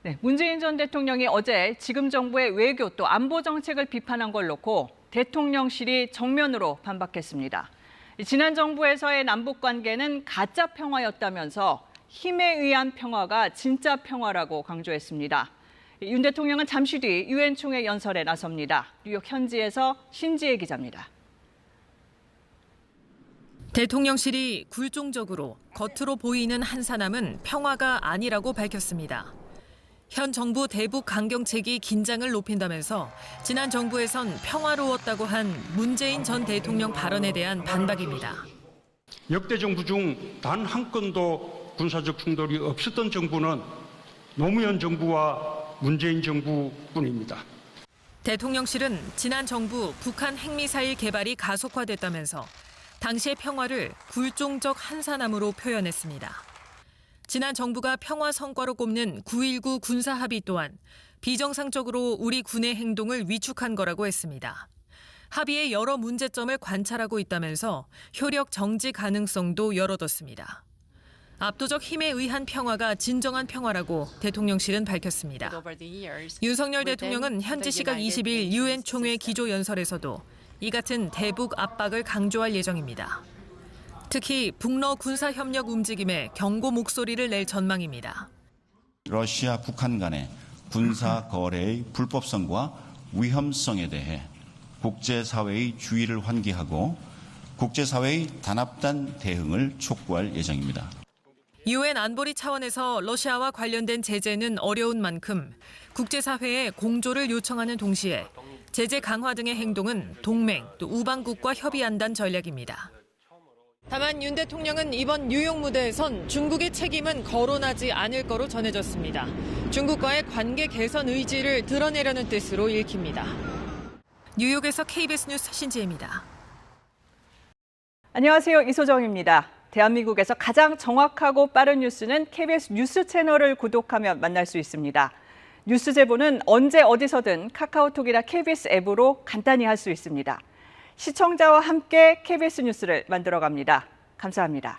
네, 문재인 전 대통령이 어제 지금 정부의 외교 또 안보 정책을 비판한 걸 놓고 대통령실이 정면으로 반박했습니다. 지난 정부에서의 남북 관계는 가짜 평화였다면서 힘에 의한 평화가 진짜 평화라고 강조했습니다. 윤 대통령은 잠시 뒤 유엔 총회 연설에 나섭니다. 뉴욕 현지에서 신지혜 기자입니다. 대통령실이 굴종적으로 겉으로 보이는 한산함은 평화가 아니라고 밝혔습니다. 현 정부 대북 강경책이 긴장을 높인다면서 지난 정부에선 평화로웠다고 한 문재인 전 대통령 발언에 대한 반박입니다. 역대 정부 중 단 한 건도 군사적 충돌이 없었던 정부는 노무현 정부와 문재인 정부뿐입니다. 대통령실은 지난 정부 북한 핵미사일 개발이 가속화됐다면서 당시의 평화를 굴종적 한산함으로 표현했습니다. 지난 정부가 평화 성과로 꼽는 9.19 군사합의 또한 비정상적으로 우리 군의 행동을 위축한 거라고 했습니다. 합의의 여러 문제점을 관찰하고 있다면서 효력 정지 가능성도 열어뒀습니다. 압도적 힘에 의한 평화가 진정한 평화라고 대통령실은 밝혔습니다. 윤석열 대통령은 현지 시각 20일 유엔 총회 기조연설에서도 이 같은 대북 압박을 강조할 예정입니다. 특히 북러 군사협력 움직임에 경고 목소리를 낼 전망입니다. 러시아, 북한 간의 군사 거래의 불법성과 위험성에 대해 국제사회의 주의를 환기하고 국제사회의 단합된 대응을 촉구할 예정입니다. 유엔 안보리 차원에서 러시아와 관련된 제재는 어려운 만큼 국제사회에 공조를 요청하는 동시에 제재 강화 등의 행동은 동맹 또 우방국과 협의한다는 전략입니다. 다만 윤 대통령은 이번 뉴욕 무대에선 중국의 책임은 거론하지 않을 거로 전해졌습니다. 중국과의 관계 개선 의지를 드러내려는 뜻으로 읽힙니다. 뉴욕에서 KBS 뉴스 신지혜입니다. 안녕하세요. 이소정입니다. 대한민국에서 가장 정확하고 빠른 뉴스는 KBS 뉴스 채널을 구독하면 만날 수 있습니다. 뉴스 제보는 언제 어디서든 카카오톡이나 KBS 앱으로 간단히 할 수 있습니다. 시청자와 함께 KBS 뉴스를 만들어갑니다. 감사합니다.